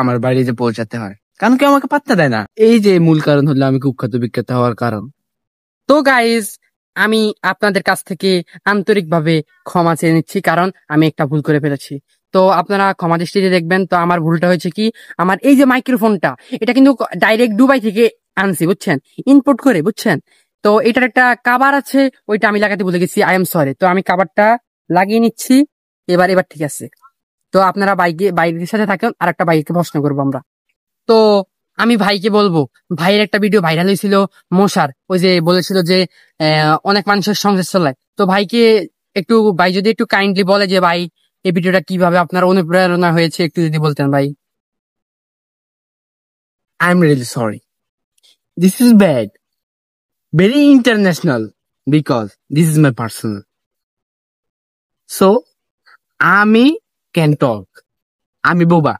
আমার বাড়িতে পৌঁছাতে হয়, কারণ কেউ আমাকে পাত্তা দেয় না। এই যে মূল কারণ হলো আমি কুখ্যাত বিখ্যাত হওয়ার কারণ। তো গাইজ, আমি আপনাদের কাছ থেকে আন্তরিকভাবে ক্ষমা চেয়ে নিচ্ছি, কারণ আমি একটা ভুল করে ফেলেছি। তো আপনারা ক্ষমা দৃষ্টিতে দেখবেন। তো আমার ভুলটা হয়েছে কি, আমার এই যে মাইক্রোফোনটা, এটা কিন্তু ডাইরেক্ট দুবাই থেকে আনছি, বুঝছেন, ইম্পোর্ট করে, বুঝছেন। তো এটার একটা কাভার আছে, ওইটা আমি লাগাতে ভুলে গেছি, আই এম সরি। তো আমি কাভারটা লাগিয়ে নিচ্ছি, এবার ঠিক আছে। তো আপনারা বাইকের সাথে থাকেন, আর একটা বাইককে প্রশ্ন করবো আমরা। তো আমি ভাইকে বলবো, ভাইয়ের একটা ভিডিও ভাইরাল হয়েছিল মশার, ওই যে বলেছিল যে অনেক মানুষের সংসার চালায়। তো ভাইকে একটু, ভাই যদি একটু কাইন্ডলি বলে যে ভাই এই ভিডিওটা কিভাবে আপনার অনুপ্রেরণা হয়েছে, একটু যদি বলতেন ভাই। I am really sorry, this is bad, very international, because this is my personal. So আমি ক্যান টক, আমি বোবা।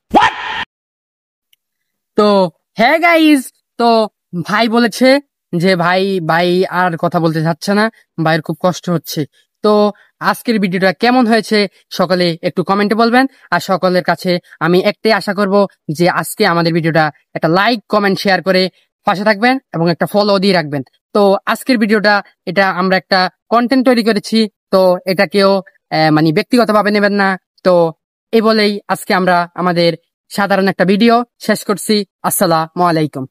তো হ্যাঁ গাইজ, তো ভাই বলেছে যে ভাই ভাই আর কথা বলতে চাচ্ছে না, ভাইয়ের খুব কষ্ট হচ্ছে। তো আজকের ভিডিওটা কেমন হয়েছে সকলে একটু কমেন্টে বলবেন। আর সকলের কাছে আমি একটাই আশা করব যে আজকে আমাদের ভিডিওটা একটা লাইক কমেন্ট শেয়ার করে পাশে থাকবেন এবং একটা ফলো দিয়ে রাখবেন। তো আজকের ভিডিওটা, এটা আমরা একটা কন্টেন্ট তৈরি করেছি, তো এটা কেউ মানে ব্যক্তিগতভাবে নেবেন না। তো এই বলেই আজকে আমরা আমাদের সাধারণ একটা ভিডিও শেষ করছি। আসসালামু আলাইকুম।